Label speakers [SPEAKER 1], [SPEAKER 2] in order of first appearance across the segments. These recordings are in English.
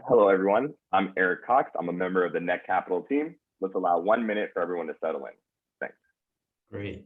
[SPEAKER 1] Hello, everyone. I'm Eric Cox. I'm a member of the Net Capital team. Let's allow 1 minute for everyone to settle in. Thanks.
[SPEAKER 2] Great.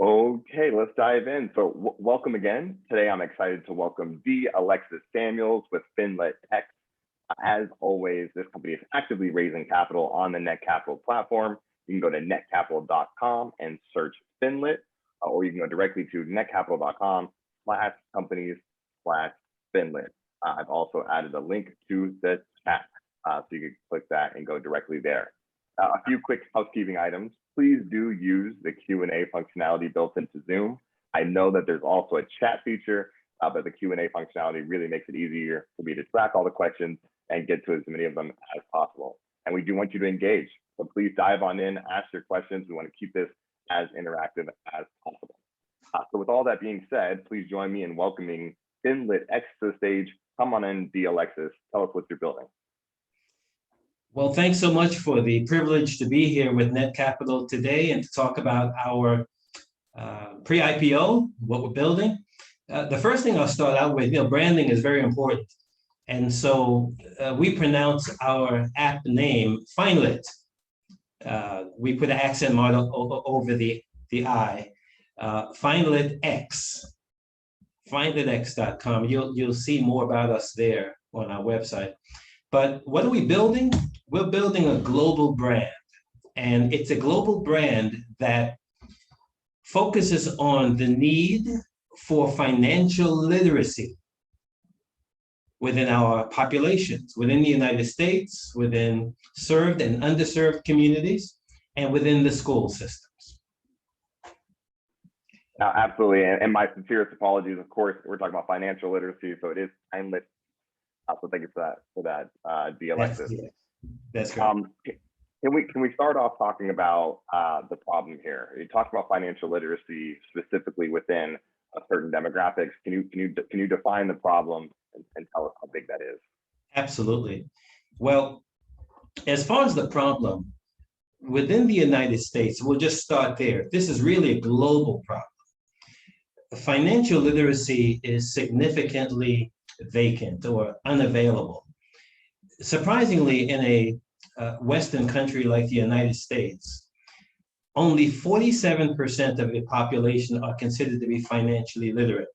[SPEAKER 1] Okay, let's dive in. So welcome again. Today, I'm excited to welcome Dwayne Samuels with FinLitX. As always, this company is actively raising capital on the Net Capital platform. You can go to netcapital.com and search FinLit, or you can go directly to netcapital.com/companies/FinLit. I've also added a link to the chat, so you can click that and go directly there. A few quick housekeeping items. Please do use the Q&A functionality built into Zoom. I know that there's also a chat feature, but the Q&A functionality really makes it easier for me to track all the questions and get to as many of them as possible. And we do want you to engage. So please dive on in, ask your questions. We want to keep this as interactive as possible. So with all that being said, please join me in welcoming FinLitX to the stage. Come on in, Alexis. Tell us what you're building.
[SPEAKER 2] Well, thanks so much for the privilege to be here with Net Capital today and to talk about our pre-IPO, what we're building. The first thing I'll start out with, branding is very important. And so we pronounce our app name FinLit. We put an accent mark over the I. FinLitX. FinLitX.com. You'll see more about us there on our website. But what are we building? We're building a global brand. And it's a global brand that focuses on the need for financial literacy within our populations, within the United States, within served and underserved communities, and within the school systems.
[SPEAKER 1] Absolutely, and my sincerest apologies. Of course, we're talking about financial literacy, so it is FinLit. So thank you for that, Alexis.
[SPEAKER 2] That's great.
[SPEAKER 1] Can we start off talking about the problem here? You talked about financial literacy specifically within a certain demographics. Can you define the problem and tell us how big that is?
[SPEAKER 2] Absolutely. Well, as far as the problem within the United States, we'll just start there. This is really a global problem. Financial literacy is significantly vacant or unavailable. Surprisingly, in a Western country like the United States, only 47% of the population are considered to be financially literate.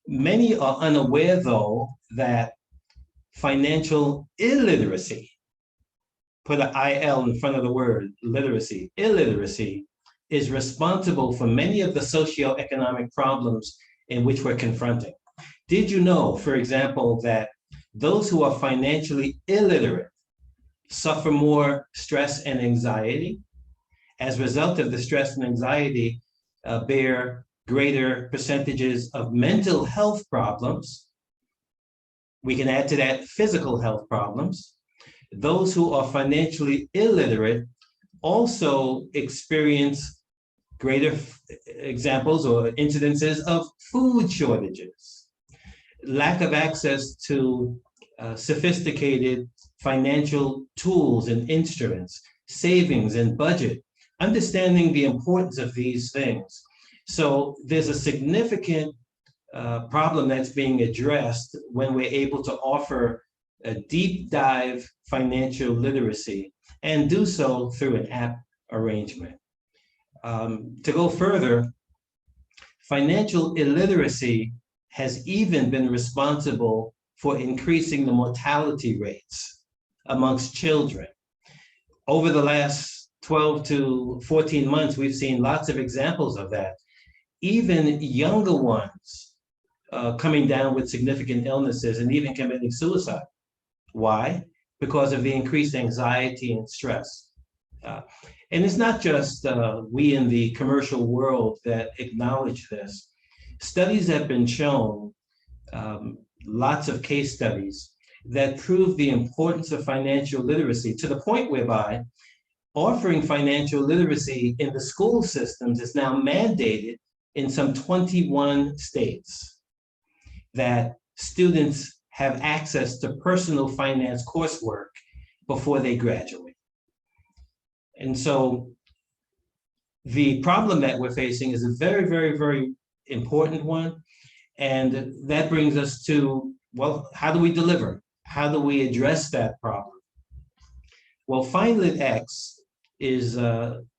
[SPEAKER 2] Many are unaware, though, that financial illiteracy, put an IL in front of the word literacy, illiteracy is responsible for many of the socioeconomic problems in which we're confronting. Did you know, for example, that those who are financially illiterate suffer more stress and anxiety? As a result of the stress and anxiety, bear greater percentages of mental health problems. We can add to that physical health problems. Those who are financially illiterate also experience greater examples or incidences of food shortages, lack of access to sophisticated financial tools and instruments, savings and budget, understanding the importance of these things. So there's a significant problem that's being addressed when we're able to offer a deep dive financial literacy and do so through an app arrangement. To go further, financial illiteracy has even been responsible for increasing the mortality rates amongst children. Over the last 12 to 14 months, we've seen lots of examples of that. Even younger ones coming down with significant illnesses and even committing suicide. Why? Because of the increased anxiety and stress. And it's not just we in the commercial world that acknowledge this. Studies have been shown, lots of case studies, that prove the importance of financial literacy to the point whereby offering financial literacy in the school systems is now mandated in some 21 states, that students have access to personal finance coursework before they graduate. And so the problem that we're facing is a very, very, very important one. And that brings us to, well, how do we deliver? How do we address that problem? Well, FinLitX is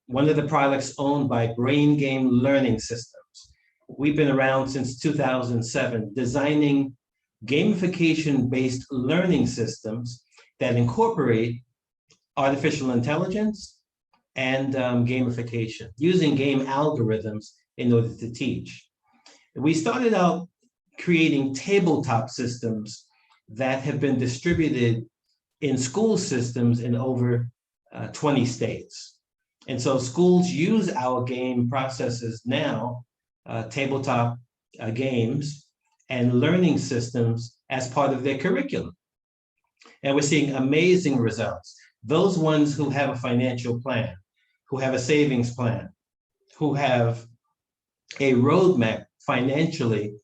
[SPEAKER 2] one of the products owned by Brain Game Learning Systems. We've been around since 2007, designing gamification-based learning systems that incorporate artificial intelligence and gamification, using game algorithms in order to teach. We started out creating tabletop systems that have been distributed in school systems in over 20 states. And so schools use our game processes now, tabletop games and learning systems as part of their curriculum. And we're seeing amazing results. Those ones who have a financial plan, who have a savings plan, who have a roadmap financially,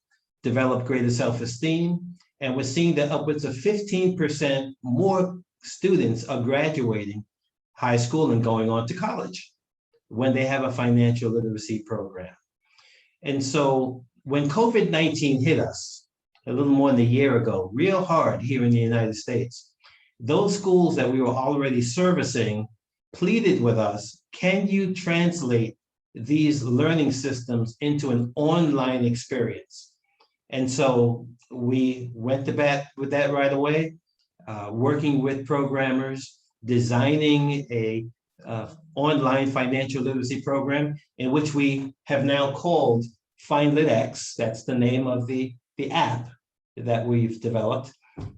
[SPEAKER 2] develop greater self-esteem. And we're seeing that upwards of 15% more students are graduating high school and going on to college when they have a financial literacy program. And so when COVID-19 hit us a little more than a year ago, real hard here in the United States, those schools that we were already servicing pleaded with us, can you translate these learning systems into an online experience? And so we went to bat with that right away, working with programmers, designing a online financial literacy program in which we have now called FinLitX. That's the name of the app that we've developed.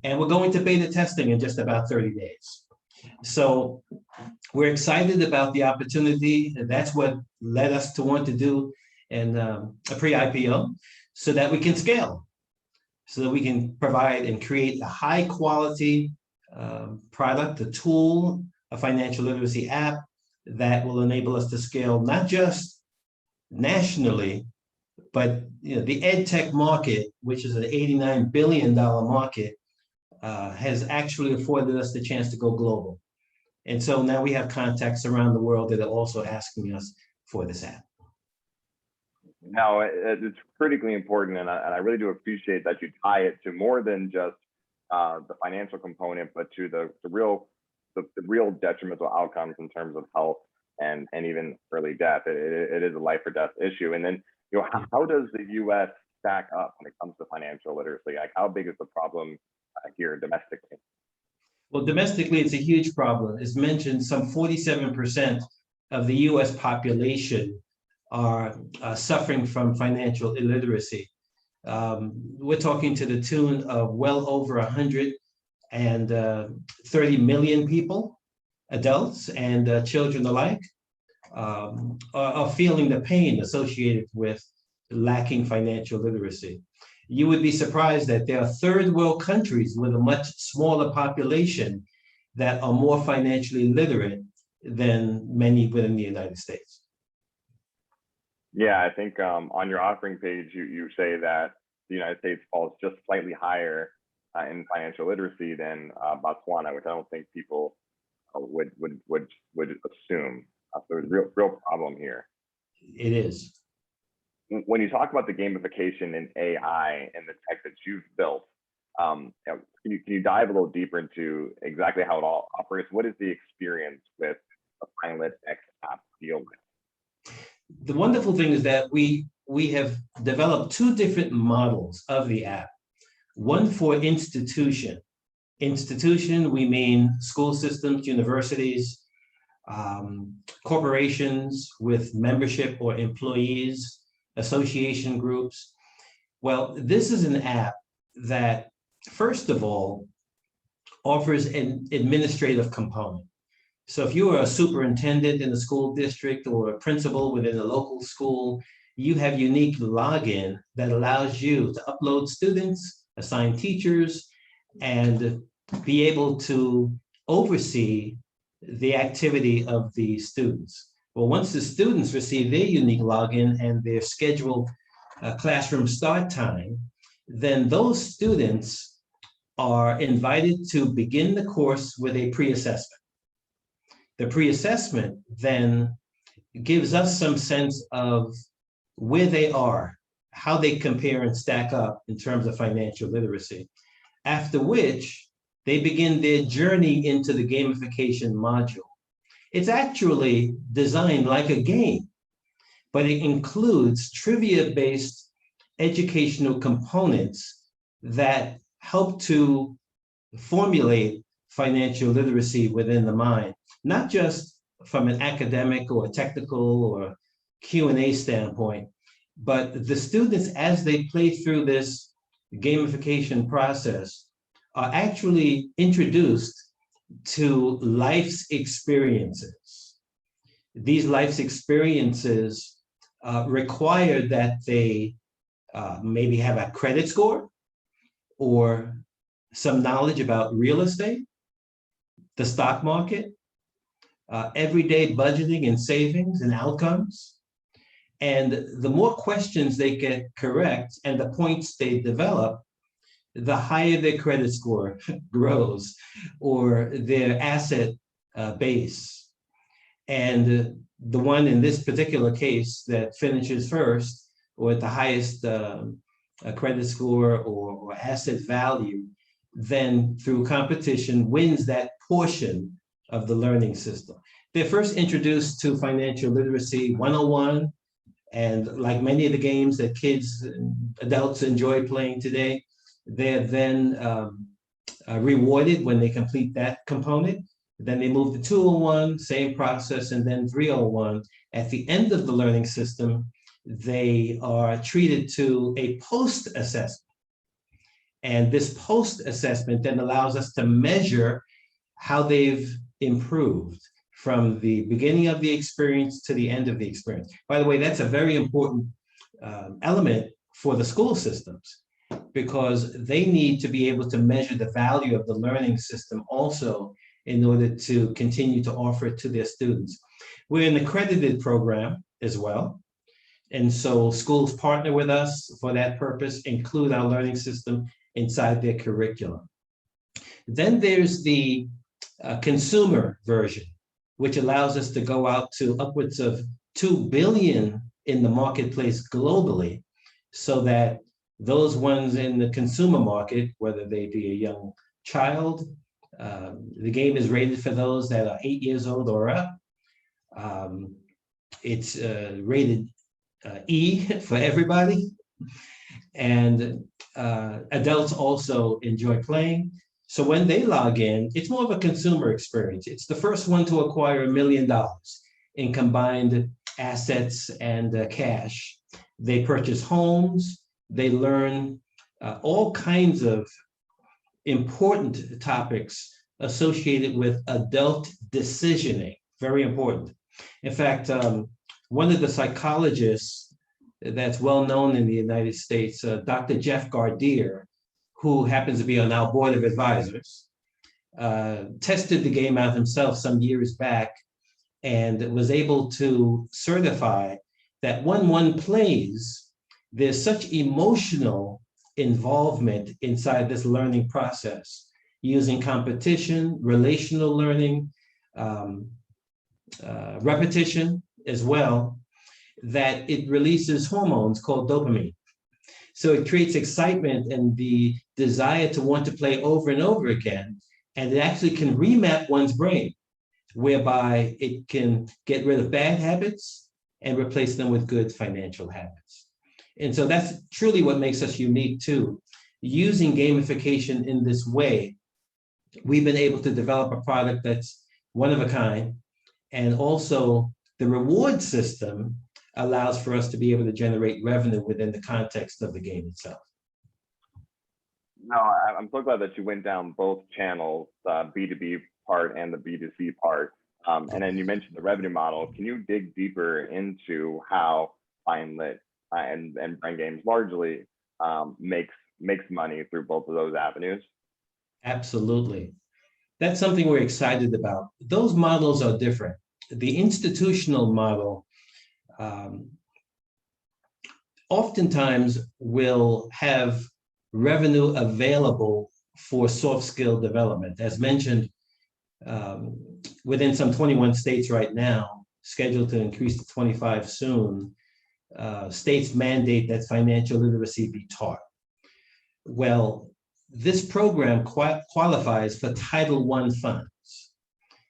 [SPEAKER 2] And we're going to beta testing in just about 30 days. So we're excited about the opportunity. That's what led us to want to do a pre-IPO so that we can scale, so that we can provide and create a high quality product, a tool, a financial literacy app that will enable us to scale not just nationally, but the ed tech market, which is an $89 billion market, has actually afforded us the chance to go global. And so now we have contacts around the world that are also asking us for this app.
[SPEAKER 1] Now, it's critically important, and I really do appreciate that you tie it to more than just the financial component, but to the real detrimental outcomes in terms of health and even early death. It is a life or death issue. And then, how does the U.S. stack up when it comes to financial literacy? Like, how big is the problem here domestically?
[SPEAKER 2] Well, domestically, it's a huge problem. As mentioned, some 47% of the U.S. population are suffering from financial illiteracy. We're talking to the tune of well over 130 million people, adults and children alike, are feeling the pain associated with lacking financial literacy. You would be surprised that there are third world countries with a much smaller population that are more financially literate than many within the United States.
[SPEAKER 1] Yeah, I think on your offering page, you say that the United States falls just slightly higher in financial literacy than Botswana, which I don't think people would assume. So there's a real problem here.
[SPEAKER 2] It is.
[SPEAKER 1] When you talk about the gamification and AI and the tech that you've built, can you dive a little deeper into exactly how it all operates? What is the experience with a FinLitX app deal with?
[SPEAKER 2] The wonderful thing is that we have developed two different models of the app. One for institution. Institution, we mean school systems, universities, corporations with membership or employees, association groups. Well, this is an app that, first of all, offers an administrative component. So if you are a superintendent in a school district or a principal within a local school, you have unique login that allows you to upload students, assign teachers, and be able to oversee the activity of the students. Well, once the students receive their unique login and their scheduled classroom start time, then those students are invited to begin the course with a pre-assessment. The pre-assessment then gives us some sense of where they are, how they compare and stack up in terms of financial literacy, after which they begin their journey into the gamification module. It's actually designed like a game, but it includes trivia-based educational components that help to formulate financial literacy within the mind, not just from an academic or technical or Q&A standpoint, but the students, as they play through this gamification process, are actually introduced to life's experiences. These life's experiences require that they maybe have a credit score or some knowledge about real estate, the stock market, everyday budgeting and savings and outcomes. And the more questions they get correct and the points they develop, the higher their credit score grows or their asset base. And the one in this particular case that finishes first or at the highest credit score or asset value, then through competition wins that portion of the learning system. They're first introduced to financial literacy 101, and like many of the games that kids and adults enjoy playing today, they're then rewarded when they complete that component. Then they move to 201, same process, and then 301. At the end of the learning system, they are treated to a post-assessment. And this post-assessment then allows us to measure how they've improved from the beginning of the experience to the end of the experience. By the way, that's a very important element for the school systems, because they need to be able to measure the value of the learning system also in order to continue to offer it to their students. We're an accredited program as well. And so schools partner with us for that purpose, include our learning system inside their curriculum. Then there's the consumer version, which allows us to go out to upwards of 2 billion in the marketplace globally, so that those ones in the consumer market, whether they be a young child, the game is rated for those that are 8 years old or up. It's rated E for everybody. And adults also enjoy playing. So when they log in, it's more of a consumer experience. It's the first one to acquire $1 million in combined assets and cash. They purchase homes. They learn all kinds of important topics associated with adult decisioning, very important. In fact, one of the psychologists that's well known in the United States, Dr. Jeff Gardier, who happens to be on our board of advisors, tested the game out himself some years back and was able to certify that when one plays, there's such emotional involvement inside this learning process, using competition, relational learning, repetition as well, that it releases hormones called dopamine. So it creates excitement and the desire to want to play over and over again. And it actually can remap one's brain, whereby it can get rid of bad habits and replace them with good financial habits. And so that's truly what makes us unique too. Using gamification in this way, we've been able to develop a product that's one of a kind And also the reward system allows for us to be able to generate revenue within the context of the game itself.
[SPEAKER 1] No, I'm so glad that you went down both channels, B2B part and the B2C part. And then you mentioned the revenue model. Can you dig deeper into how FinLit and Brain Games largely makes money through both of those avenues?
[SPEAKER 2] Absolutely. That's something we're excited about. Those models are different. The institutional model oftentimes will have revenue available for soft skill development. As mentioned, within some 21 states right now, scheduled to increase to 25 soon, states mandate that financial literacy be taught. Well, this program qualifies for Title I funds.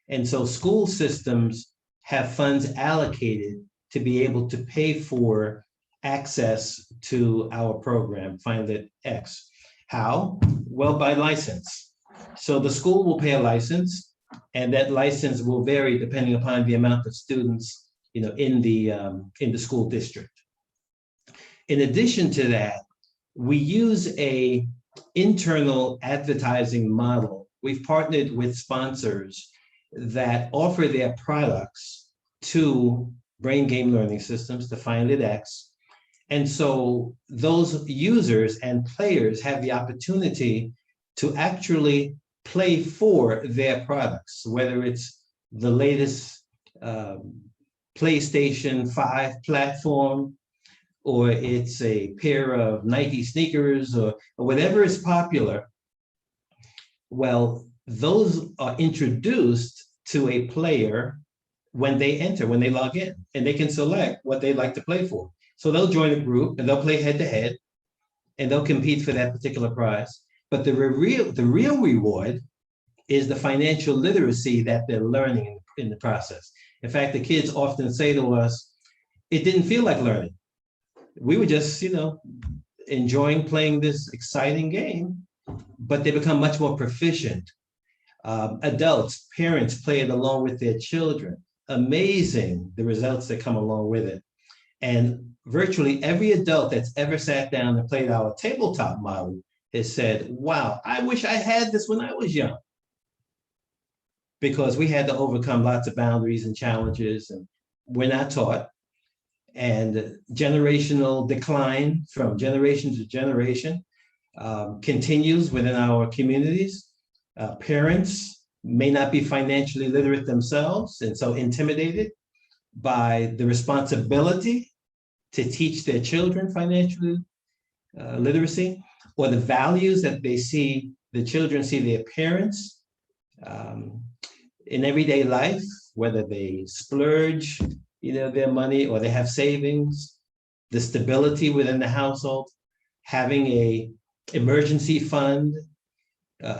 [SPEAKER 2] And so school systems have funds allocated to be able to pay for access to our program, FinLitX. How? Well, by license. So the school will pay a license, and that license will vary depending upon the amount of students, in the school district. In addition to that, we use a internal advertising model. We've partnered with sponsors that offer their products to brain game learning systems, to FinLitX. And so those users and players have the opportunity to actually play for their products, whether it's the latest PlayStation 5 platform, or it's a pair of Nike sneakers, or whatever is popular. Well, those are introduced to a player when they enter, when they log in, and they can select what they'd like to play for. So they'll join a group and they'll play head to head, and they'll compete for that particular prize. But the real reward is the financial literacy that they're learning in the process. In fact, the kids often say to us, it didn't feel like learning. We were just, enjoying playing this exciting game, but they become much more proficient. Adults, parents play it along with their children. Amazing the results that come along with it. And virtually every adult that's ever sat down and played our tabletop model has said, wow, I wish I had this when I was young. Because we had to overcome lots of boundaries and challenges, and we're not taught. And generational decline from generation to generation continues within our communities. Parents may not be financially literate themselves, and so intimidated by the responsibility to teach their children financial literacy, or the values that the children see their parents in everyday life, whether they splurge their money or they have savings, the stability within the household, having a emergency fund,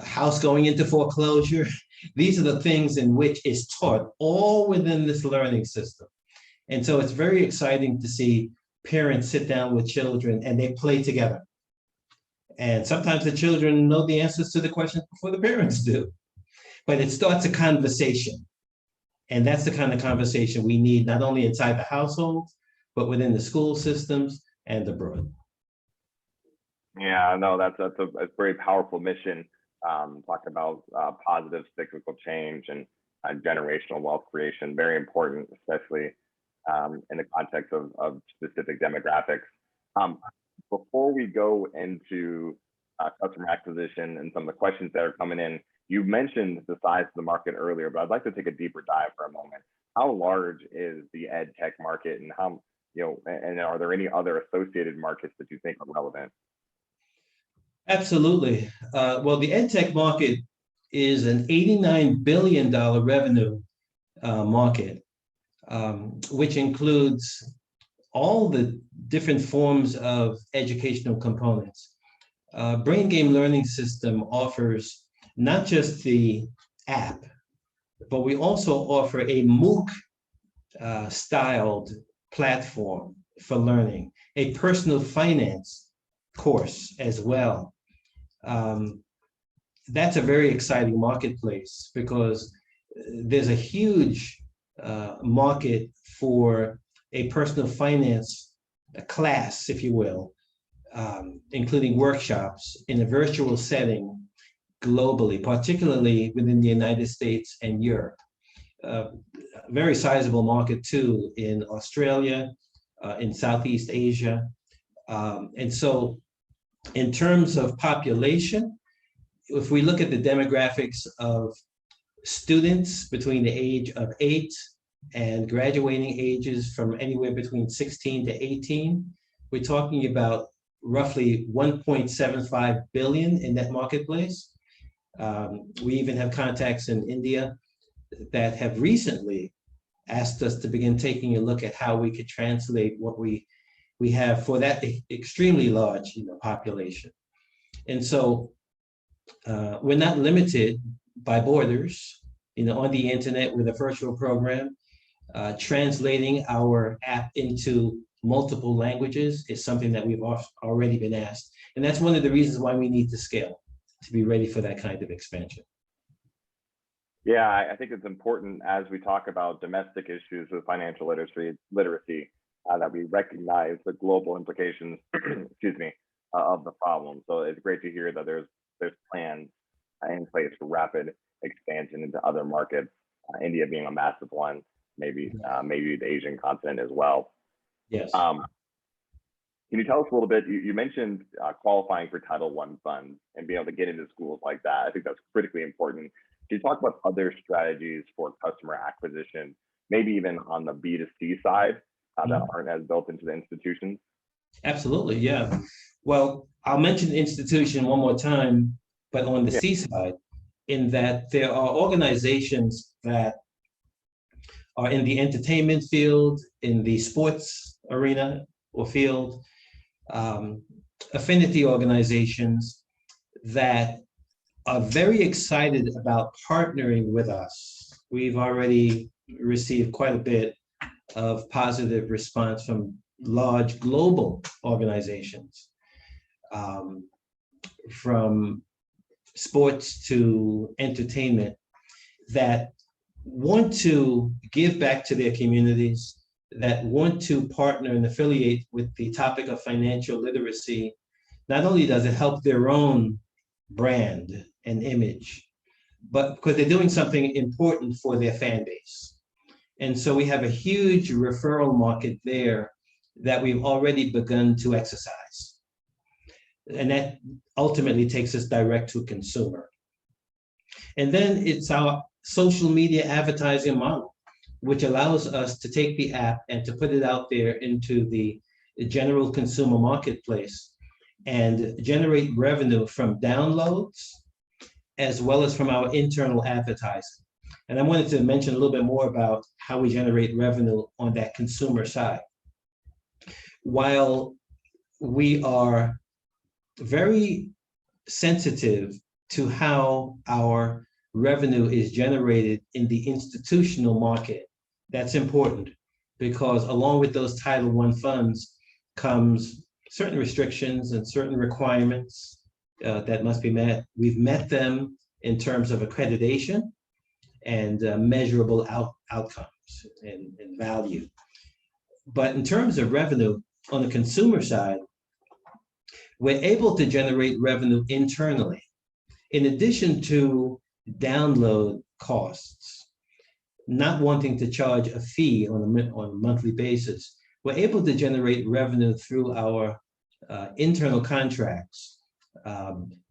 [SPEAKER 2] house going into foreclosure. These are the things in which is taught all within this learning system. And so it's very exciting to see parents sit down with children and they play together. And sometimes the children know the answers to the questions before the parents do. But it starts a conversation. And that's the kind of conversation we need, not only inside the household, but within the school systems and abroad.
[SPEAKER 1] Yeah, no, that's a very powerful mission. Talk about positive cyclical change and generational wealth creation, very important, especially in the context of specific demographics. Before we go into customer acquisition and some of the questions that are coming in, you mentioned the size of the market earlier, but I'd like to take a deeper dive for a moment. How large is the ed tech market, and and are there any other associated markets that you think are relevant?
[SPEAKER 2] Absolutely. Well, the ed tech market is an $89 billion revenue market, which includes all the different forms of educational components. Brain Game Learning System offers not just the app, but we also offer a MOOC styled platform for learning, a personal finance course as well. That's a very exciting marketplace because there's a huge market for a personal finance class, if you will, including workshops in a virtual setting globally, particularly within the United States and Europe. Very sizable market too in Australia, in Southeast Asia. And so in terms of population, if we look at the demographics of students between the age of 8 and graduating ages from anywhere between 16 to 18, we're talking about roughly 1.75 billion in that marketplace. We even have contacts in India that have recently asked us to begin taking a look at how we could translate what we have for that extremely large population. And so we're not limited by borders. On the internet with a virtual program, translating our app into multiple languages is something that we've already been asked. And that's one of the reasons why we need to scale, to be ready for that kind of expansion.
[SPEAKER 1] Yeah, I think it's important as we talk about domestic issues with financial literacy, that we recognize the global implications, excuse me, of the problem. So it's great to hear that there's plans in place for rapid expansion into other markets, India being a massive one, maybe the Asian continent as well.
[SPEAKER 2] Yes.
[SPEAKER 1] Can you tell us a little bit, you mentioned qualifying for Title I funds and being able to get into schools like that. I think that's critically important. Can you talk about other strategies for customer acquisition, maybe even on the B2C side that aren't as built into the institutions?
[SPEAKER 2] Absolutely, yeah. Well, I'll mention the institution one more time, but on the C side, in that there are organizations that are in the entertainment field, in the sports arena or field, affinity organizations that are very excited about partnering with us. We've already received quite a bit of positive response from large global organizations, from sports to entertainment, that want to give back to their communities, that want to partner and affiliate with the topic of financial literacy. Not only does it help their own brand and image, but because they're doing something important for their fan base. And so we have a huge referral market there that we've already begun to exercise. And that ultimately takes us direct to consumer. And then it's our social media advertising model, which allows us to take the app and to put it out there into the general consumer marketplace and generate revenue from downloads as well as from our internal advertising. And I wanted to mention a little bit more about how we generate revenue on that consumer side. While we are very sensitive to how our revenue is generated in the institutional market, that's important, because along with those Title I funds comes certain restrictions and certain requirements that must be met. We've met them in terms of accreditation and measurable outcomes and value. But in terms of revenue on the consumer side, we're able to generate revenue internally. In addition to download costs, not wanting to charge a fee on a monthly basis, we're able to generate revenue through our internal contracts.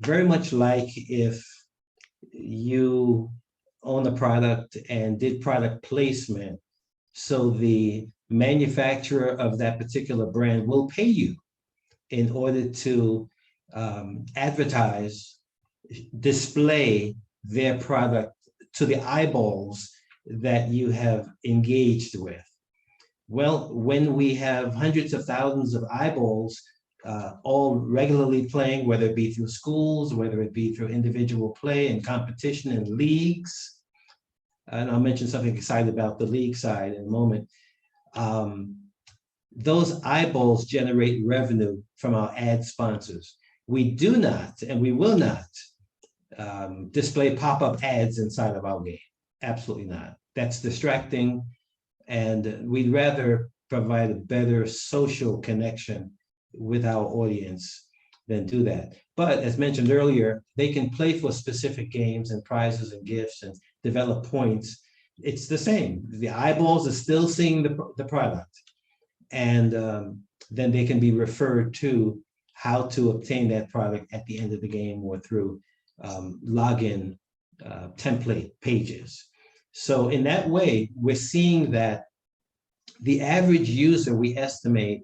[SPEAKER 2] Very much like if you own a product and did product placement, so the manufacturer of that particular brand will pay you in order to advertise, display their product to the eyeballs that you have engaged with. Well, when we have hundreds of thousands of eyeballs all regularly playing, whether it be through schools, whether it be through individual play and competition and leagues, and I'll mention something exciting about the league side in a moment, those eyeballs generate revenue from our ad sponsors. We do not, and we will not, display pop-up ads inside of our game. Absolutely not. That's distracting. And we'd rather provide a better social connection with our audience than do that. But as mentioned earlier, they can play for specific games and prizes and gifts and develop points. It's the same. The eyeballs are still seeing the product. And then they can be referred to how to obtain that product at the end of the game or through login template pages. So in that way, we're seeing that the average user, we estimate,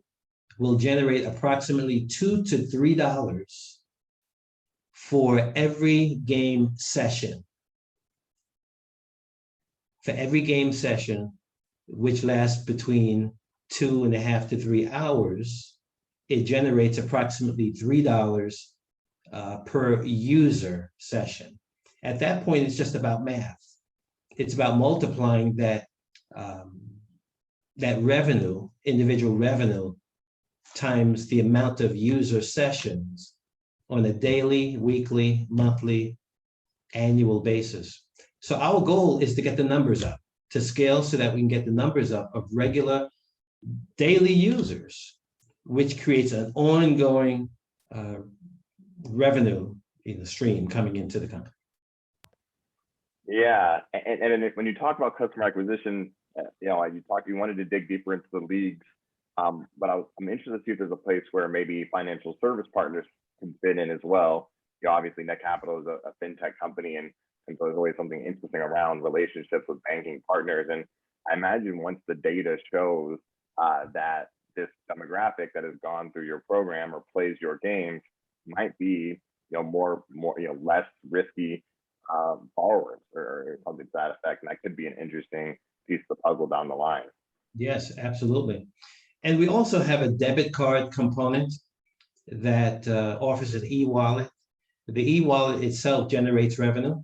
[SPEAKER 2] will generate approximately $2 to $3 for every game session. For every game session, which lasts between 2.5 to 3 hours, it generates approximately $3 per user session. At that point, it's just about math. It's about multiplying that revenue, individual revenue, times the amount of user sessions on a daily, weekly, monthly, annual basis. So our goal is to get the numbers up, to scale so that we can get the numbers up of regular daily users, which creates an ongoing revenue stream coming into the company.
[SPEAKER 1] Yeah, and when you talk about customer acquisition, you wanted to dig deeper into the leagues, but I'm interested to see if there's a place where maybe financial service partners can fit in as well. Obviously, Net Capital is a fintech company, and so there's always something interesting around relationships with banking partners. And I imagine once the data shows that this demographic that has gone through your program or plays your games might be, more less risky borrowers or something to that effect, and that could be an interesting piece of the puzzle down the line.
[SPEAKER 2] Yes, absolutely. And we also have a debit card component that offers an e-wallet. The e-wallet itself generates revenue.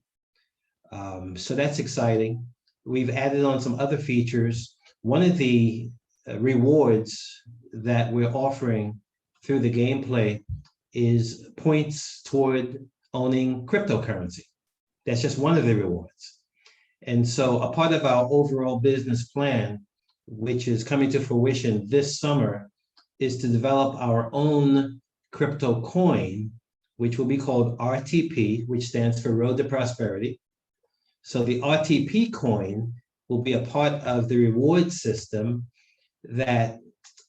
[SPEAKER 2] So that's exciting. We've added on some other features. One of the rewards that we're offering through the gameplay is points toward owning cryptocurrency. That's just one of the rewards. And so a part of our overall business plan, which is coming to fruition this summer, is to develop our own crypto coin, which will be called RTP, which stands for Road to Prosperity. So the RTP coin will be a part of the reward system that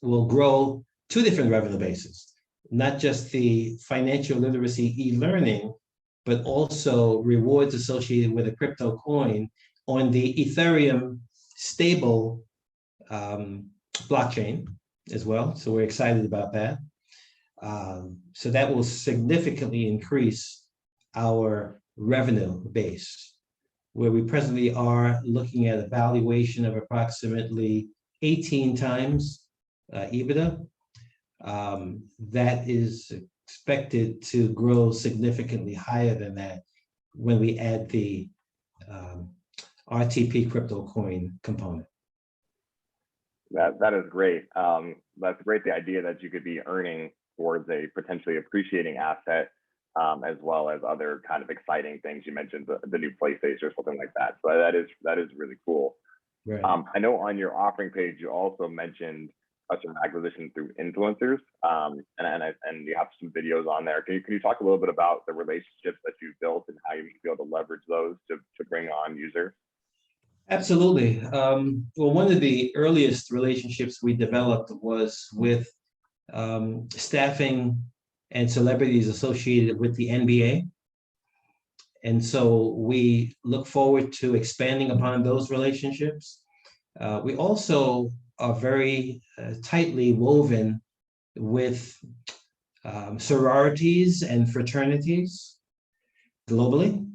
[SPEAKER 2] will grow two different revenue bases, not just the financial literacy e-learning, but also rewards associated with a crypto coin on the Ethereum stable blockchain as well. So we're excited about that. So that will significantly increase our revenue base, where we presently are looking at a valuation of approximately 18 times EBITDA. That is expected to grow significantly higher than that when we add the RTP crypto coin component.
[SPEAKER 1] That is great. That's great, the idea that you could be earning towards a potentially appreciating asset, as well as other kind of exciting things. You mentioned the new PlayStation or something like that. So that is really cool.
[SPEAKER 2] Right.
[SPEAKER 1] I know on your offering page, you also mentioned customer acquisition through influencers, and you have some videos on there. Can you talk a little bit about the relationships that you've built and how you be able to leverage those to bring on users?
[SPEAKER 2] Absolutely. Well, one of the earliest relationships we developed was with staffing and celebrities associated with the NBA. And so we look forward to expanding upon those relationships. We also are very tightly woven with sororities and fraternities globally.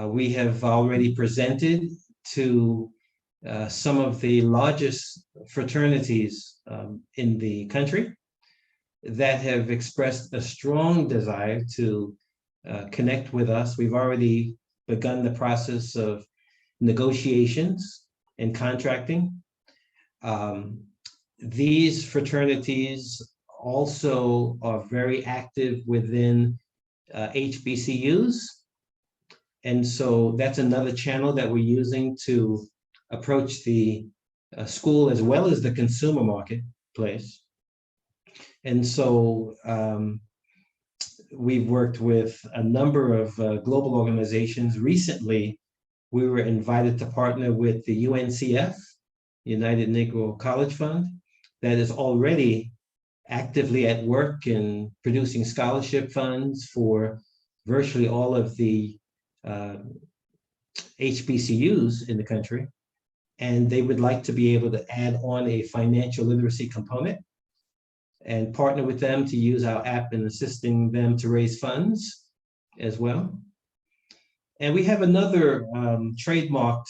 [SPEAKER 2] We have already presented to some of the largest fraternities in the country that have expressed a strong desire to connect with us. We've already begun the process of negotiations and contracting. These fraternities also are very active within HBCUs. And so that's another channel that we're using to approach the school as well as the consumer marketplace. And so we've worked with a number of global organizations. Recently, we were invited to partner with the UNCF, United Negro College Fund, that is already actively at work in producing scholarship funds for virtually all of the HBCUs in the country. And they would like to be able to add on a financial literacy component and partner with them to use our app in assisting them to raise funds as well. And we have another trademarked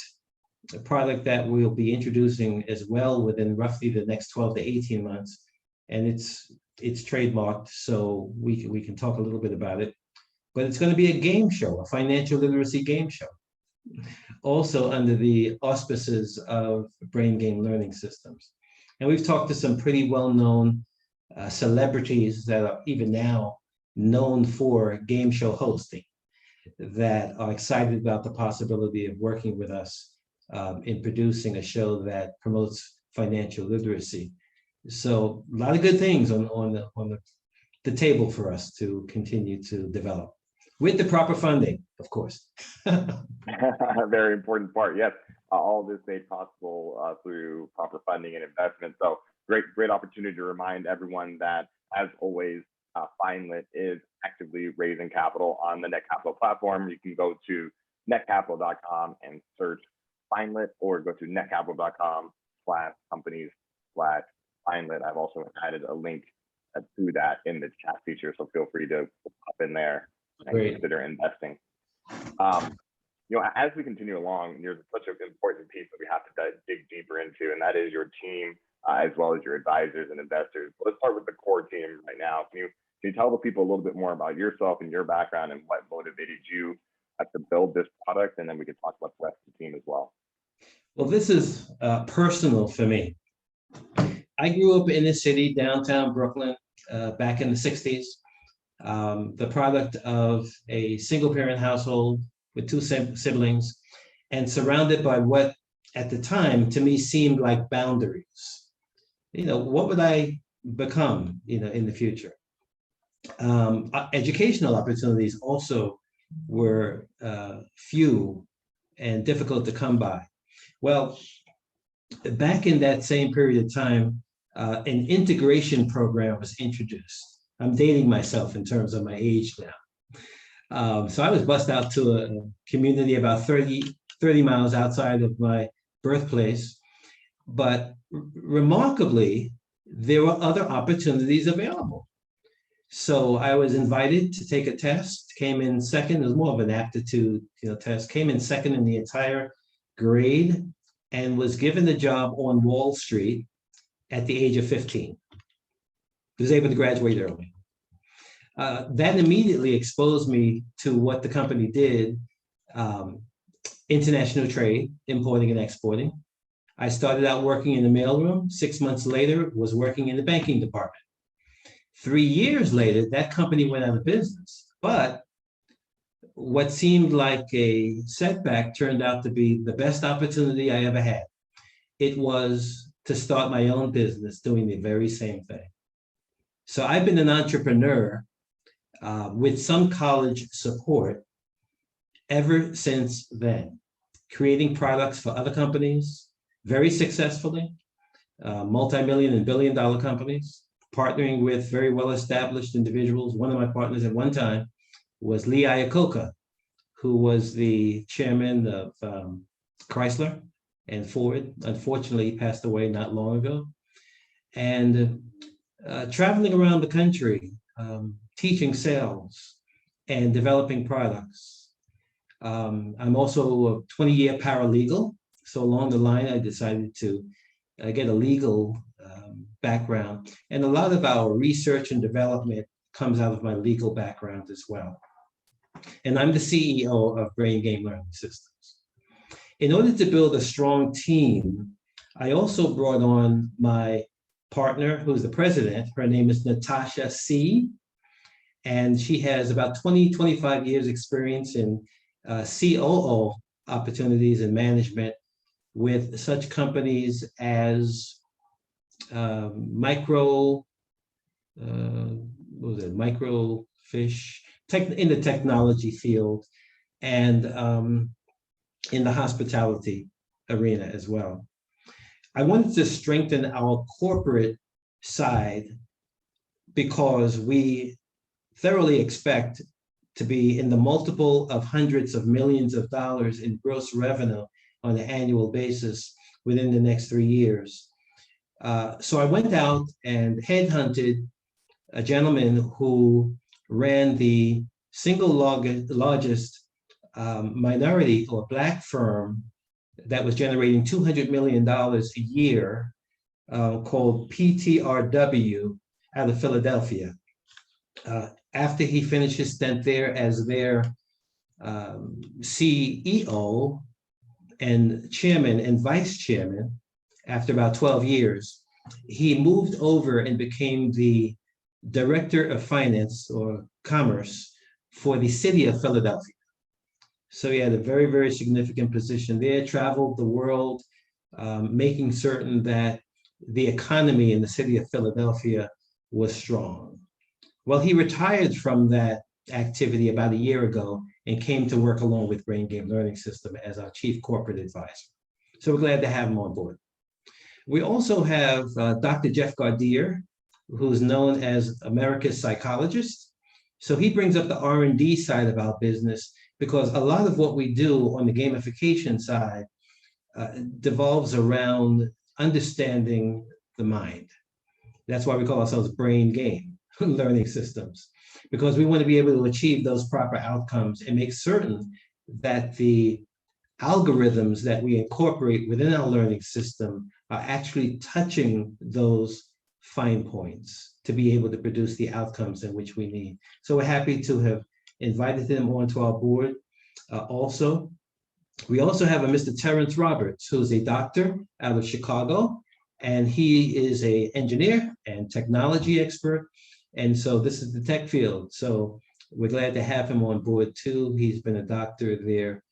[SPEAKER 2] product that we'll be introducing as well within roughly the next 12 to 18 months. And it's trademarked, so we can talk a little bit about it. But it's going to be a game show, a financial literacy game show, also under the auspices of Brain Game Learning Systems. And we've talked to some pretty well-known celebrities that are even now known for game show hosting that are excited about the possibility of working with us in producing a show that promotes financial literacy. So a lot of good things on the table for us to continue to develop with the proper funding, of course.
[SPEAKER 1] Very important part. Yes, all this made possible through proper funding and investment. So great opportunity to remind everyone that, as always, FinLit is actively raising capital on the NetCapital platform. You can go to netcapital.com and search FinLit, or go to netcapital.com/companies/FinLit. I've also added a link to that in the chat feature, so feel free to pop in there and consider investing. As we continue along, there's such an important piece that we have to dig deeper into, and that is your team, as well as your advisors and investors. Let's start with the core team right now. Can you tell the people a little bit more about yourself and your background and what motivated you to build this product, and then we can talk about the rest of the team as well.
[SPEAKER 2] Well, this is personal for me. I grew up in the city, downtown Brooklyn, back in the 60s, the product of a single parent household with two siblings, and surrounded by what at the time to me seemed like boundaries. What would I become, in the future? Educational opportunities also were few and difficult to come by. Well, back in that same period of time, an integration program was introduced. I'm dating myself in terms of my age now. So I was bused out to a community about 30 miles outside of my birthplace. But remarkably, there were other opportunities available. So I was invited to take a test, came in second. It was more of an aptitude test, came in second in the entire grade, and was given the job on Wall Street at the age of 15. Was able to graduate early. That immediately exposed me to what the company did, international trade, importing and exporting. I started out working in the mailroom. 6 months later, was working in the banking department. 3 years later, that company went out of business. But what seemed like a setback turned out to be the best opportunity I ever had. It was to start my own business doing the very same thing. So I've been an entrepreneur with some college support ever since then, creating products for other companies very successfully, multi-million and billion-dollar companies, partnering with very well-established individuals. One of my partners at one time was Lee Iacocca, who was the chairman of Chrysler and Ford. Unfortunately, he passed away not long ago. And traveling around the country, teaching sales and developing products. I'm also a 20-year paralegal. So along the line, I decided to get a legal background. And a lot of our research and development comes out of my legal background as well. And I'm the CEO of Brain Game Learning Systems. In order to build a strong team, I also brought on my partner, who's the president. Her name is Natasha C. And she has about 25 years experience in COO opportunities and management with such companies as Microfish, in the technology field, and in the hospitality arena as well. I wanted to strengthen our corporate side because we thoroughly expect to be in the multiple of hundreds of millions of dollars in gross revenue on an annual basis within the next 3 years. So I went out and headhunted a gentleman who ran the single largest minority or Black firm that was generating $200 million a year, called PTRW out of Philadelphia. After he finished his stint there as their CEO and chairman and vice chairman, after about 12 years, he moved over and became the director of finance or commerce for the city of Philadelphia. So he had a very, very significant position there, traveled the world, making certain that the economy in the city of Philadelphia was strong. Well, he retired from that activity about a year ago and came to work along with Brain Game Learning System as our chief corporate advisor. So we're glad to have him on board. We also have Dr. Jeff Gardere, who's known as America's psychologist. So he brings up the R&D side of our business, because a lot of what we do on the gamification side devolves around understanding the mind. That's why we call ourselves Brain Game Learning Systems, because we want to be able to achieve those proper outcomes and make certain that the algorithms that we incorporate within our learning system are actually touching those fine points to be able to produce the outcomes in which we need. So we're happy to have invited him onto our board. We also have a Mr. Terrence Roberts, who's a doctor out of Chicago, and he is an engineer and technology expert. And so this is the tech field. So we're glad to have him on board too. He's been a doctor there,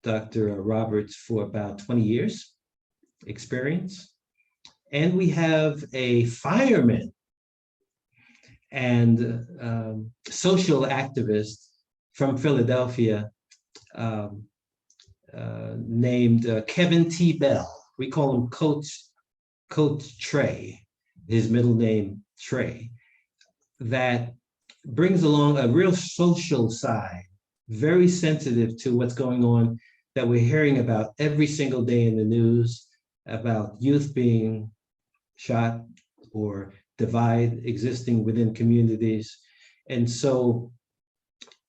[SPEAKER 2] Dr. Roberts, for about 20 years experience. And we have a fireman and social activist from Philadelphia named Kevin T. Bell. We call him Coach Trey, his middle name Trey, that brings along a real social side, very sensitive to what's going on that we're hearing about every single day in the news, about youth being shot or divide existing within communities. And so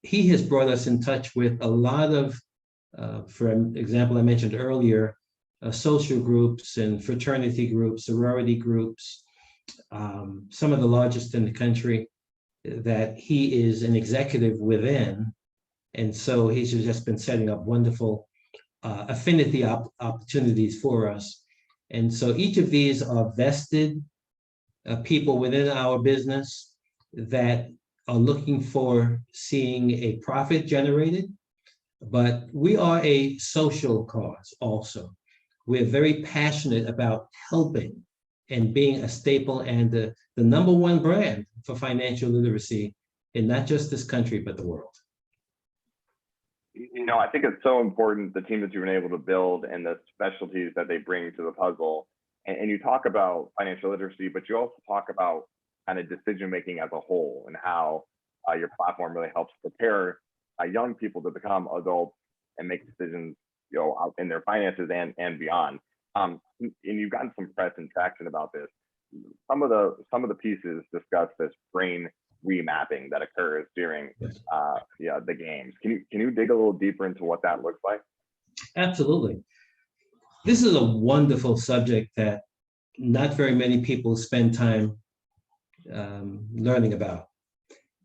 [SPEAKER 2] he has brought us in touch with a lot of, for example, I mentioned earlier, social groups and fraternity groups, sorority groups, some of the largest in the country that he is an executive within. And so he's just been setting up wonderful affinity opportunities for us. And so each of these are vested people within our business that are looking for seeing a profit generated, but we are a social cause also. We're very passionate about helping and being a staple and the number one brand for financial literacy in not just this country, but the world.
[SPEAKER 1] You know, I think it's so important, the team that you've been able to build and the specialties that they bring to the puzzle. And you talk about financial literacy, but you also talk about kind of decision-making as a whole and how your platform really helps prepare young people to become adults and make decisions, you know, out in their finances and beyond. And you've gotten some press and traction about this. Some of the pieces discuss this brain remapping that occurs during the games. Can you dig a little deeper into what that looks like? Absolutely.
[SPEAKER 2] This is a wonderful subject that not very many people spend time learning about.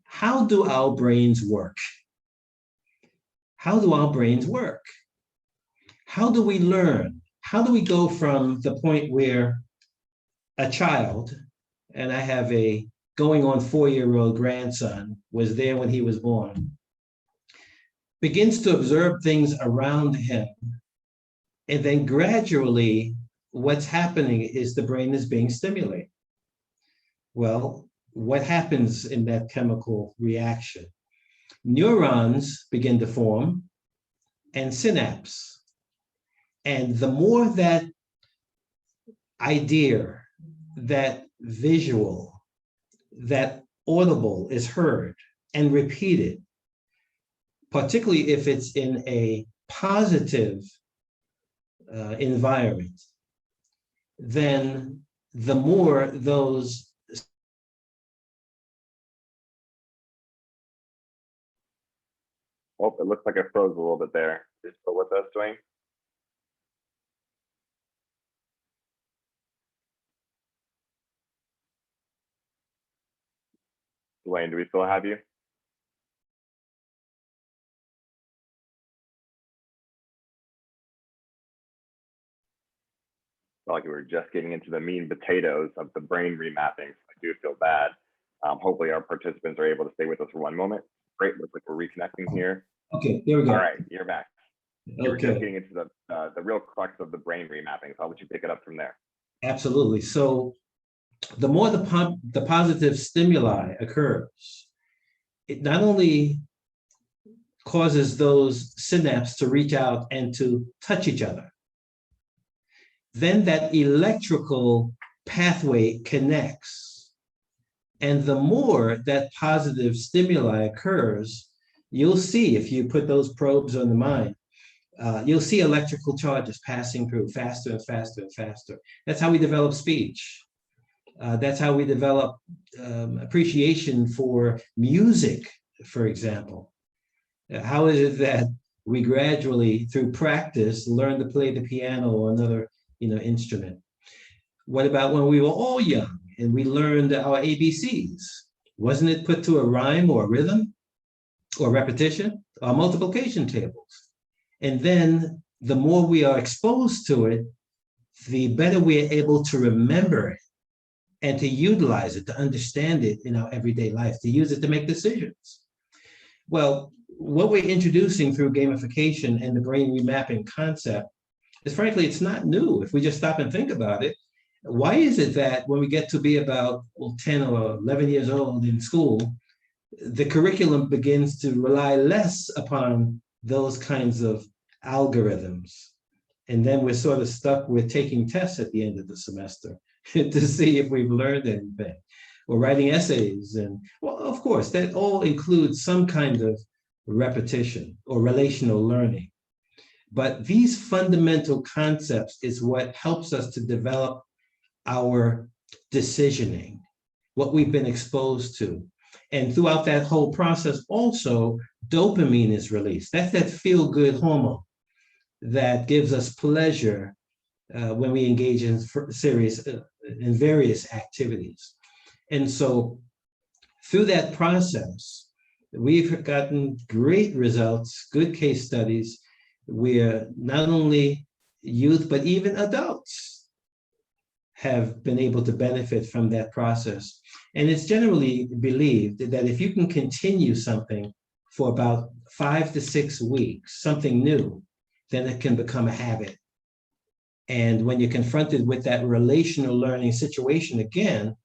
[SPEAKER 2] How do our brains work? How do our brains work? How do we learn? How do we go from the point where a child, and I have a going on 4-year-old grandson, was there when he was born, begins to observe things around him And then gradually, what's happening is the brain is being stimulated. Well, what happens in that chemical reaction? Neurons begin to form and synapse. And the more that idea, that visual, that audible is heard and repeated, particularly if it's in a positive environment, then the more those.
[SPEAKER 1] Oh, it looks like I froze a little bit there. You still with us, Dwayne? Dwayne, do we still have you? Felt like we were just getting into the meat and potatoes of the brain remapping. So I do feel bad. Hopefully our participants are able to stay with us for one moment. Great, looks like we're reconnecting here.
[SPEAKER 2] Okay, there we go.
[SPEAKER 1] All right, you're back. You were just
[SPEAKER 2] Okay,
[SPEAKER 1] getting into the real crux of the brain remapping. So how would you pick it up from there?
[SPEAKER 2] absolutely. So the more the positive stimuli occurs, it not only causes those synapses to reach out and to touch each other, then that electrical pathway connects. And the more that positive stimuli occurs, you'll see if you put those probes on the mind, you'll see electrical charges passing through faster and faster and faster. That's how we develop speech. That's how we develop appreciation for music, for example. How is it that we gradually, through practice, learn to play the piano or another, instrument? What about when we were all young and we learned our ABCs? Wasn't it put to a rhyme or a rhythm or repetition or multiplication tables? And then the more we are exposed to it, the better we are able to remember it and to utilize it, to understand it in our everyday life, to use it to make decisions. Well, what we're introducing through gamification and the brain remapping concept is, frankly, it's not new. If we just stop and think about it, why is it that when we get to be about 10 or 11 years old in school, the curriculum begins to rely less upon those kinds of algorithms? And then we're sort of stuck with taking tests at the end of the semester to see if we've learned anything, or writing essays. And well, of course, that all includes some kind of repetition or relational learning. But these fundamental concepts is what helps us to develop our decisioning, what we've been exposed to. And throughout that whole process, also, dopamine is released. That's that feel-good hormone that gives us pleasure when we engage in various activities. And so through that process, we've gotten great results, good case studies, where not only youth, but even adults have been able to benefit from that process. And it's generally believed that if you can continue something for about 5 to 6 weeks, something new, then it can become a habit. And when you're confronted with that relational learning situation again,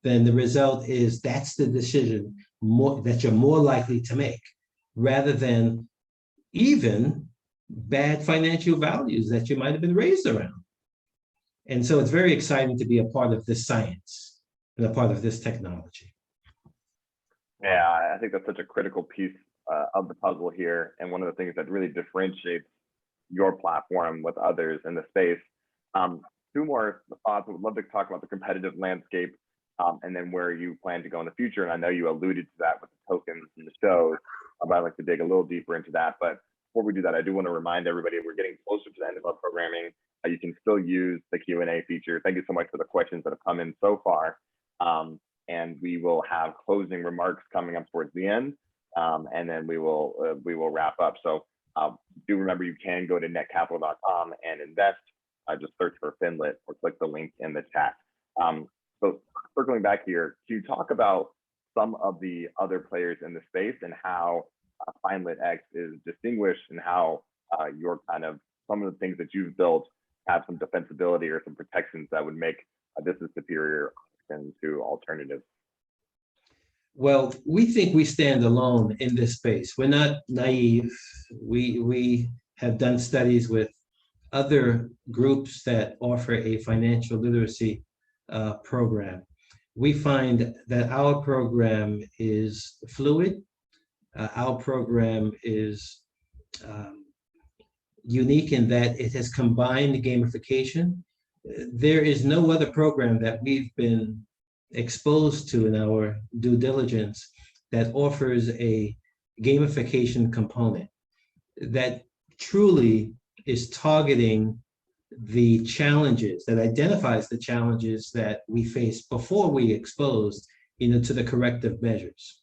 [SPEAKER 2] then the result is that's the decision that you're more likely to make, rather than even bad financial values that you might have been raised around. And so it's very exciting to be a part of this science and a part of this technology.
[SPEAKER 1] Yeah, I think that's such a critical piece of the puzzle here. And one of the things that really differentiates your platform with others in the space. Two more thoughts. I would love to talk about the competitive landscape and then where you plan to go in the future. And I know you alluded to that with the tokens and the shows, but I'd like to dig a little deeper into that. But before we do that, I do want to remind everybody we're getting closer to the end of our programming. You can still use the Q&A feature. Thank you so much for the questions that have come in so far. And we will have closing remarks coming up towards the end, and then we will wrap up. So do remember you can go to netcapital.com and invest. Just search for FinLit or click the link in the chat. So circling back here, can you talk about some of the other players in the space and how FinLitX is distinguished and how you're kind of some of the things that you've built have some defensibility or some protections that would make this a superior option to alternatives?
[SPEAKER 2] Well, we think we stand alone in this space. We're not naive. We have done studies with other groups that offer a financial literacy program. We find that our program is fluid. Our program is unique in that it has combined gamification. There is no other program that we've been exposed to in our due diligence that offers a gamification component that truly is targeting the challenges, that identifies the challenges that we face before we exposed, to the corrective measures.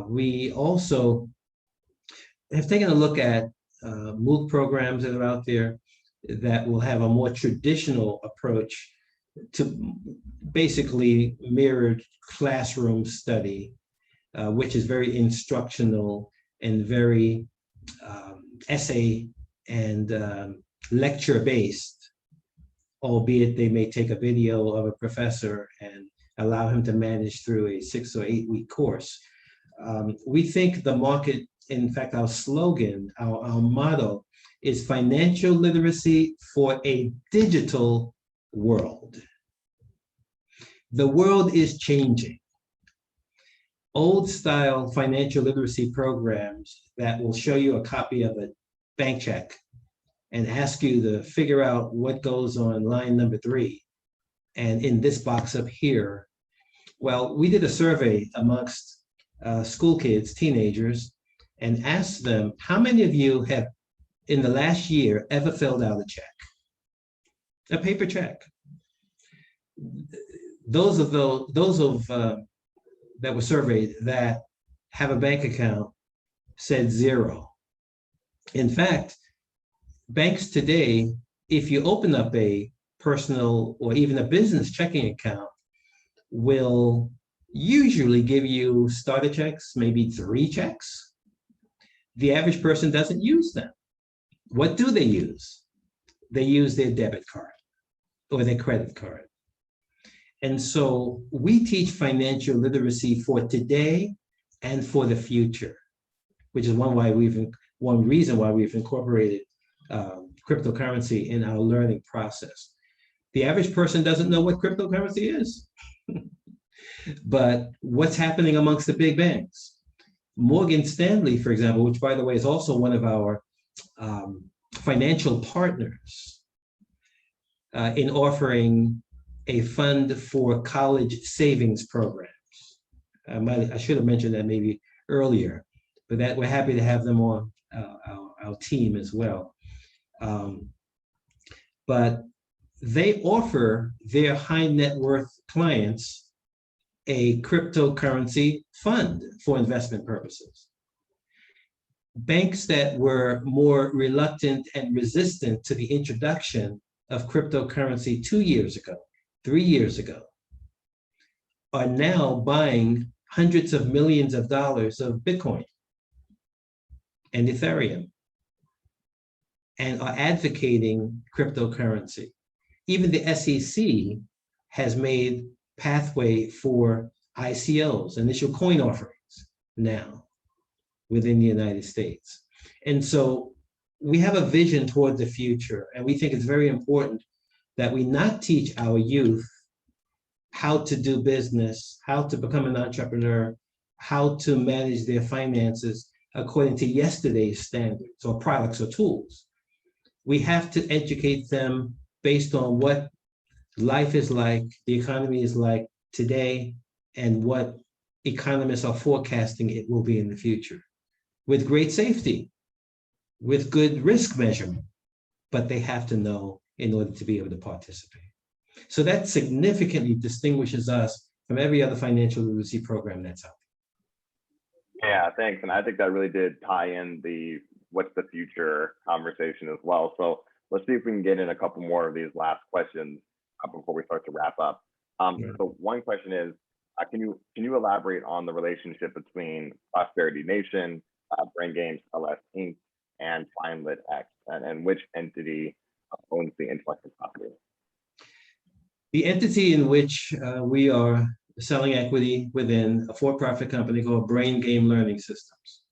[SPEAKER 2] We also have taken a look at MOOC programs that are out there that will have a more traditional approach to basically mirrored classroom study, which is very instructional and very essay and lecture based, albeit they may take a video of a professor and allow him to manage through a 6 or 8 week course. We think the market, in fact, our slogan, our motto is financial literacy for a digital world. The world is changing. Old style financial literacy programs that will show you a copy of a bank check and ask you to figure out what goes on line number 3 and in this box up here. Well, we did a survey amongst school kids, teenagers, and asked them, how many of you have in the last year ever filled out a check? A paper check. Those that were surveyed that have a bank account said 0. In fact, banks today, if you open up a personal or even a business checking account, will usually give you starter checks, maybe 3 checks. The average person doesn't use them. What do they use? They use their debit card or their credit card. And so we teach financial literacy for today and for the future, which is one reason why we've incorporated cryptocurrency in our learning process. The average person doesn't know what cryptocurrency is. But what's happening amongst the big banks? Morgan Stanley, for example, which by the way is also one of our financial partners in offering a fund for college savings programs. I should have mentioned that maybe earlier, but that we're happy to have them on our team as well. But they offer their high net worth clients a cryptocurrency fund for investment purposes. Banks that were more reluctant and resistant to the introduction of cryptocurrency 2 years ago, 3 years ago, are now buying hundreds of millions of dollars of Bitcoin and Ethereum and are advocating cryptocurrency. Even the SEC has made pathway for ICOs, initial coin offerings, now within the United States. And so we have a vision toward the future, and we think it's very important that we not teach our youth how to do business, how to become an entrepreneur, how to manage their finances according to yesterday's standards or products or tools. We have to educate them based on what life is like, the economy is like today, and what economists are forecasting it will be in the future, with great safety, with good risk measurement, but they have to know in order to be able to participate. So that significantly distinguishes us from every other financial literacy program that's out
[SPEAKER 1] there. Yeah, thanks. And I think that really did tie in the what's the future conversation as well. So let's see if we can get in a couple more of these last questions before we start to wrap up. So one question is, can you elaborate on the relationship between Prosperity Nation, Brain Games LS Inc., and FinLitX, and which entity owns the intellectual property?
[SPEAKER 2] The entity in which we are selling equity within a for-profit company called Brain Game Learning Systems.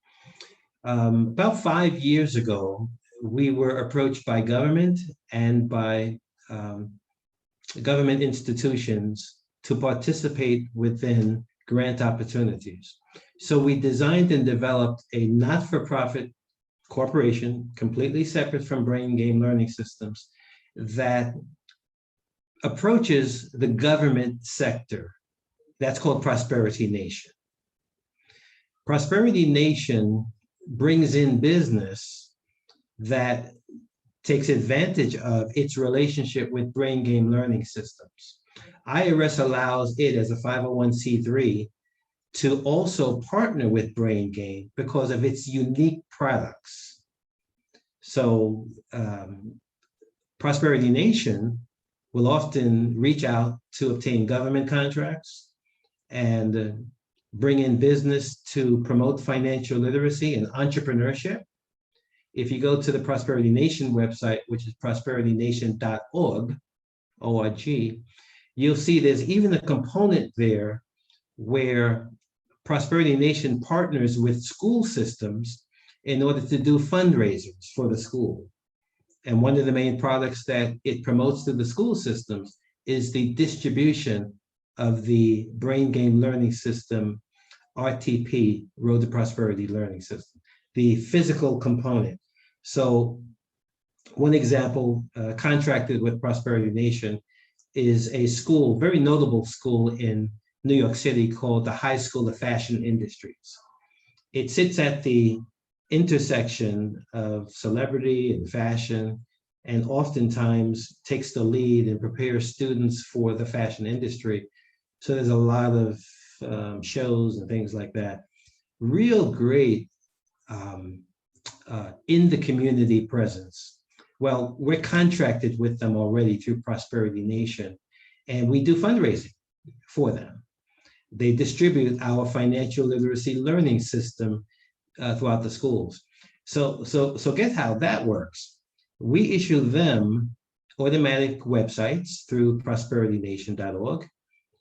[SPEAKER 2] About 5 years ago, we were approached by government and by government institutions to participate within grant opportunities. So we designed and developed a not-for-profit corporation, completely separate from Brain Game Learning Systems, that approaches the government sector. That's called Prosperity Nation. Prosperity Nation brings in business that takes advantage of its relationship with Brain Game Learning Systems. IRS allows it as a 501c3 to also partner with Brain Game because of its unique products. So Prosperity Nation will often reach out to obtain government contracts and bring in business to promote financial literacy and entrepreneurship. If you go to the Prosperity Nation website, which is prosperitynation.org, O-R-G, you'll see there's even a component there where Prosperity Nation partners with school systems in order to do fundraisers for the school. And one of the main products that it promotes to the school systems is the distribution of the Brain Game Learning System, RTP, Road to Prosperity Learning System, the physical component. So one example contracted with Prosperity Nation is a school, very notable school in New York City called the High School of Fashion Industries. It sits at the intersection of celebrity and fashion, and oftentimes takes the lead and prepares students for the fashion industry. So there's a lot of shows and things like that. Real great in the community presence. Well, we're contracted with them already through Prosperity Nation, and we do fundraising for them. They distribute our financial literacy learning system throughout the schools. So get how that works. We issue them automatic websites through prosperitynation.org.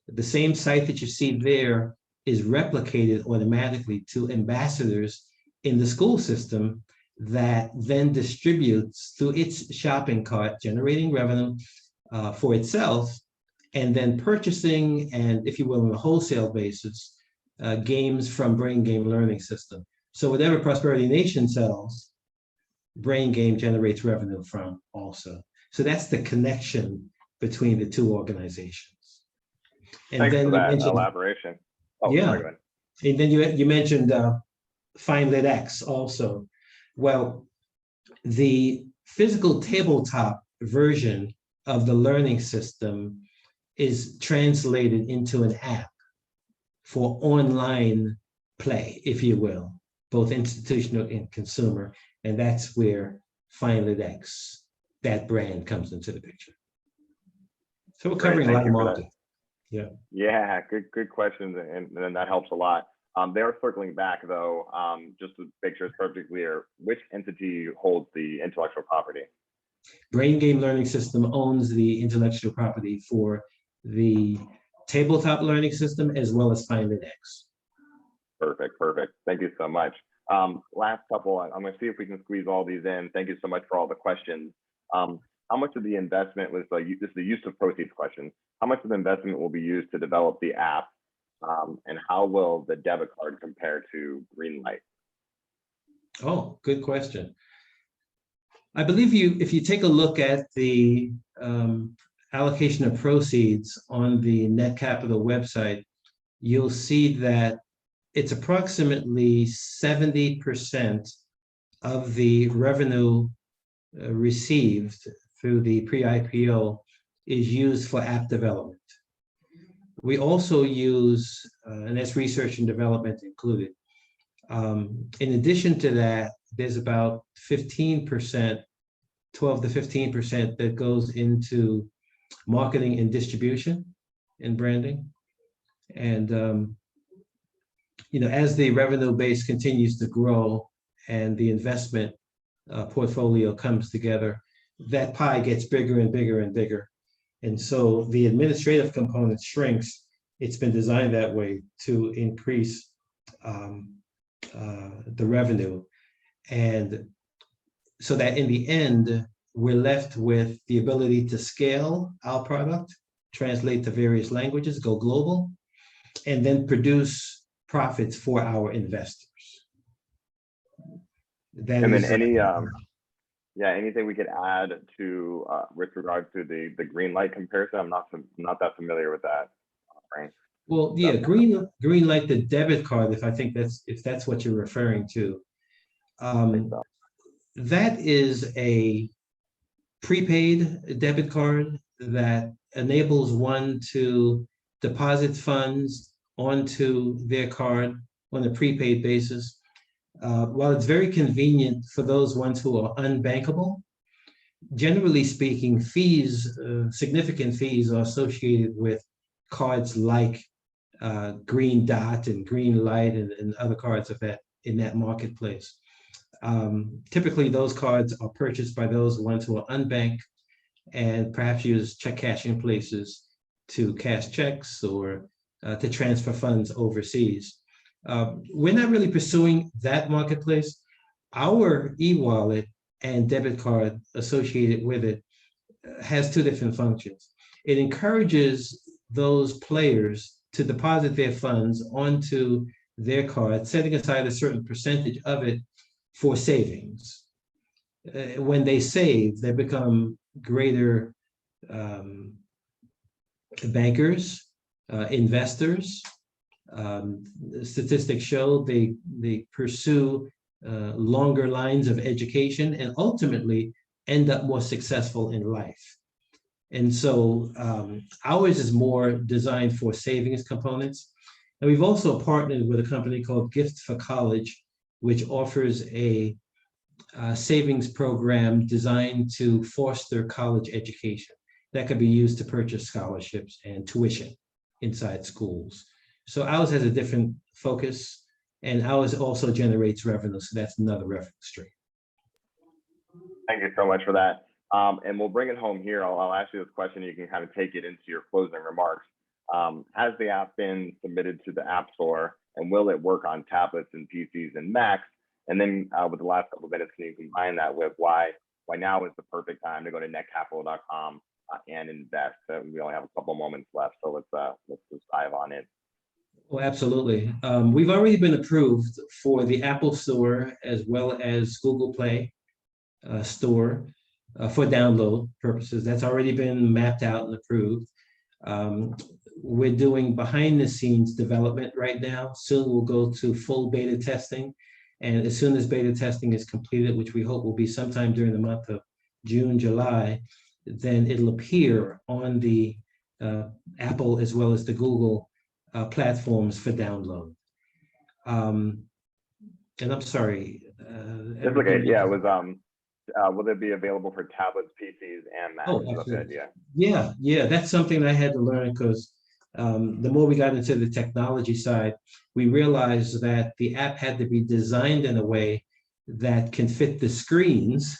[SPEAKER 2] The same site that you see there is replicated automatically to ambassadors in the school system that then distributes through its shopping cart, generating revenue for itself, and then purchasing, and if you will, on a wholesale basis, games from Brain Game Learning System. So whatever Prosperity Nation sells, Brain Game generates revenue from also. So that's the connection between the two organizations. And
[SPEAKER 1] Thanks
[SPEAKER 2] then
[SPEAKER 1] for
[SPEAKER 2] you
[SPEAKER 1] that
[SPEAKER 2] mentioned,
[SPEAKER 1] elaboration. Oh,
[SPEAKER 2] yeah.
[SPEAKER 1] sorry, go ahead.
[SPEAKER 2] And then you mentioned FinLitX also. Well, the physical tabletop version of the learning system is translated into an app for online play, if you will, both institutional and consumer. And that's where FinLitX, that brand, comes into the picture. So we're covering a lot of market.
[SPEAKER 1] Yeah, good questions, and that helps a lot. They're circling back though, just to make sure it's perfectly clear, which entity holds the intellectual property?
[SPEAKER 2] Brain Game Learning System owns the intellectual property for the tabletop learning system as well as FinLitX.
[SPEAKER 1] Perfect. Thank you so much. Last couple, I'm going to see if we can squeeze all these in. Thank you so much for all the questions. How much of the investment was this is the use of proceeds question? How much of the investment will be used to develop the app, and how will the debit card compare to Greenlight?
[SPEAKER 2] Oh, good question. I believe if you take a look at the allocation of proceeds on the Net Capital website, you'll see that it's approximately 70% of the revenue received through the pre-IPO is used for app development. We also use, and that's research and development included. In addition to that, there's about 15%, 12 to 15% that goes into marketing and distribution and branding. And as the revenue base continues to grow and the investment portfolio comes together, that pie gets bigger and bigger and bigger. And so the administrative component shrinks. It's been designed that way to increase the revenue. And so that in the end, we're left with the ability to scale our product, translate to various languages, go global, and then produce profits for our investors. That
[SPEAKER 1] And
[SPEAKER 2] is,
[SPEAKER 1] then anything we could add to with regard to the green light comparison? I'm not that familiar with that, right?
[SPEAKER 2] well, yeah, green light, the debit card, if that's what you're referring to.
[SPEAKER 1] So.
[SPEAKER 2] That is a prepaid debit card that enables one to deposit funds onto their card on a prepaid basis. While it's very convenient for those ones who are unbankable, generally speaking, significant fees are associated with cards like Green Dot and Green Light and other cards of that in that marketplace. Typically, those cards are purchased by those ones who are unbanked and perhaps use check cashing places to cash checks or to transfer funds overseas. We're not really pursuing that marketplace. Our e-wallet and debit card associated with it has two different functions. It encourages those players to deposit their funds onto their card, setting aside a certain percentage of it for savings. When they save, they become greater bankers, investors. Statistics show they pursue longer lines of education and ultimately end up more successful in life. And so ours is more designed for savings components. And we've also partnered with a company called Gift for College, which offers a savings program designed to foster college education that could be used to purchase scholarships and tuition inside schools. So ours has a different focus, and ours also generates revenue. So that's another revenue stream.
[SPEAKER 1] Thank you so much for that. And we'll bring it home here. I'll ask you this question. You can kind of take it into your closing remarks. Has the app been submitted to the App Store, and will it work on tablets and PCs and Macs? And then with the last couple of minutes, can you combine that with why now is the perfect time to go to netcapital.com and invest? We only have a couple of moments left, so let's just dive on in.
[SPEAKER 2] Well, absolutely. We've already been approved for the Apple Store as well as Google Play Store for download purposes. That's already been mapped out and approved. We're doing behind the scenes development right now. Soon we'll go to full beta testing. And as soon as beta testing is completed, which we hope will be sometime during the month of June, July, then it'll appear on the Apple as well as the Google platforms for download. And I'm sorry.
[SPEAKER 1] It's okay. Yeah, it was. Will it be available for tablets, PCs, and Macs?
[SPEAKER 2] Oh, absolutely. Yeah. That's something I had to learn because the more we got into the technology side, we realized that the app had to be designed in a way that can fit the screens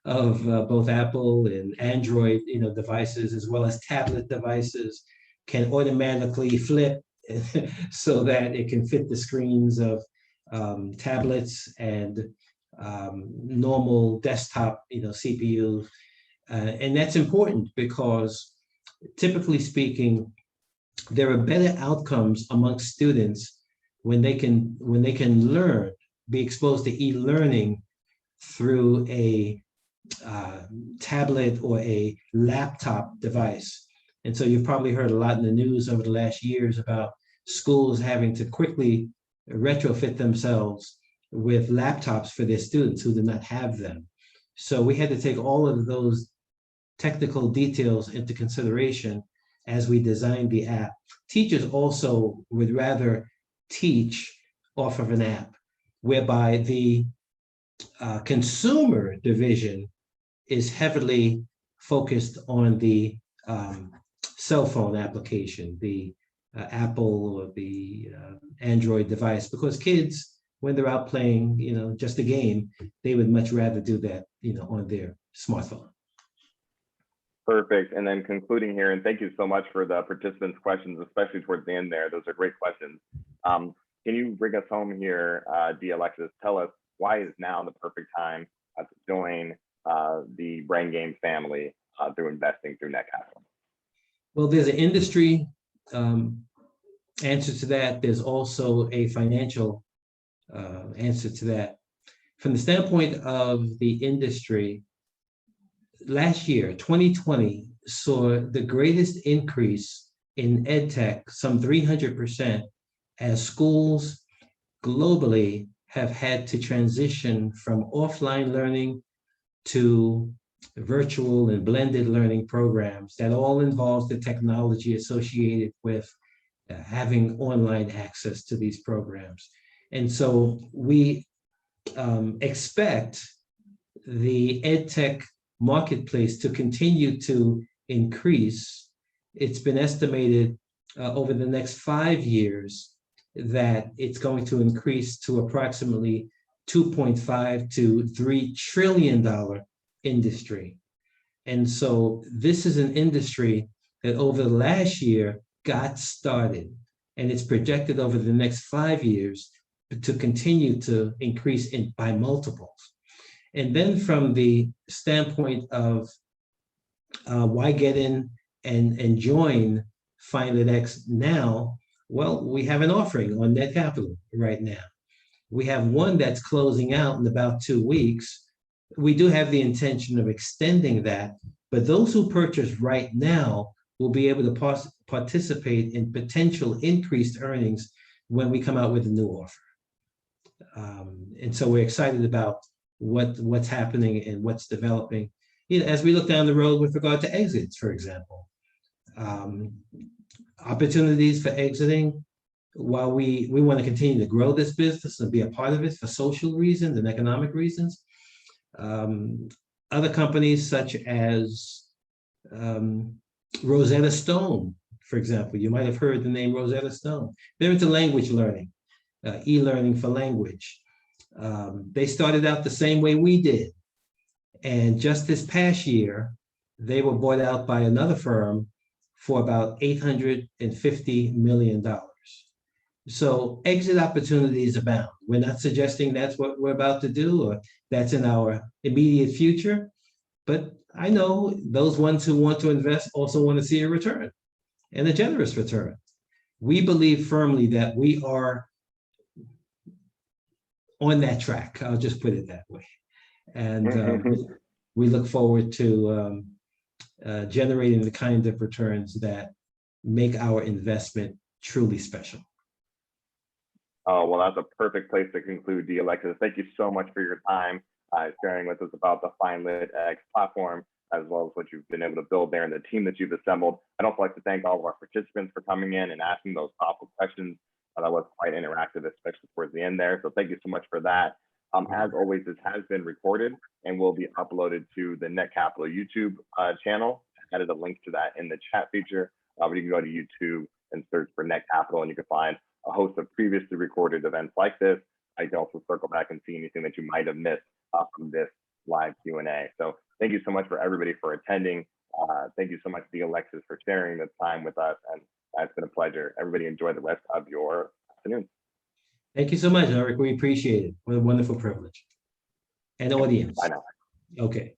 [SPEAKER 2] of both Apple and Android, devices, as well as tablet devices, can automatically flip so that it can fit the screens of tablets and normal desktop, CPU. And that's important because typically speaking, there are better outcomes amongst students when they can learn, be exposed to e-learning through a tablet or a laptop device. And so you've probably heard a lot in the news over the last years about schools having to quickly retrofit themselves with laptops for their students who do not have them. So we had to take all of those technical details into consideration as we designed the app. Teachers also would rather teach off of an app, whereby the consumer division is heavily focused on the cell phone application, the Apple or the Android device, because kids when they're out playing, just a game, they would much rather do that, on their smartphone.
[SPEAKER 1] Perfect. And then concluding here, and thank you so much for the participants' questions, especially towards the end there. Those are great questions. Can you bring us home here, Alexis? Tell us why is now the perfect time to join the Brain Game family through investing through NetCapital?
[SPEAKER 2] Well, there's an industry answer to that. There's also a financial answer to that. From the standpoint of the industry, last year, 2020, saw the greatest increase in EdTech, some 300%, as schools globally have had to transition from offline learning to virtual and blended learning programs that all involves the technology associated with having online access to these programs. And so we expect the EdTech marketplace to continue to increase. It's been estimated over the next 5 years that it's going to increase to approximately $2.5 to $3 trillion industry. And so this is an industry that over the last year got started, and it's projected over the next 5 years to continue to increase by multiples. And then from the standpoint of why get in and join FinLitX now, well, we have an offering on NetCapital right now. We have one that's closing out in about 2 weeks. We do have the intention of extending that, but those who purchase right now will be able to participate in potential increased earnings when we come out with a new offer. And so we're excited about what's happening and what's developing. As we look down the road with regard to exits, for example, opportunities for exiting, while we want to continue to grow this business and be a part of it for social reasons and economic reasons, other companies such as Rosetta Stone, for example, you might have heard the name Rosetta Stone. They're into language learning, e-learning for language. They started out the same way we did. And just this past year, they were bought out by another firm for about $850 million. So exit opportunities abound. We're not suggesting that's what we're about to do or that's in our immediate future, but I know those ones who want to invest also want to see a return, and a generous return. We believe firmly that we are on that track. I'll just put it that way. And we look forward to generating the kind of returns that make our investment truly special.
[SPEAKER 1] Oh, well, that's a perfect place to conclude, Alexis. Thank you so much for your time sharing with us about the FinLitX platform, as well as what you've been able to build there and the team that you've assembled. I'd also like to thank all of our participants for coming in and asking those thoughtful questions. That was quite interactive, especially towards the end there. So thank you so much for that. As always, this has been recorded and will be uploaded to the NetCapital YouTube channel. I added a link to that in the chat feature. But you can go to YouTube and search for NetCapital, and you can find a host of previously recorded events like this. I can also circle back and see anything that you might have missed from this live Q&A. So thank you so much for everybody for attending. Thank you so much, Alexis, for sharing the time with us. And it's been a pleasure. Everybody enjoy the rest of your afternoon.
[SPEAKER 2] Thank you so much, Eric. We appreciate it. What a wonderful privilege. And audience.
[SPEAKER 1] Bye now.
[SPEAKER 2] Okay.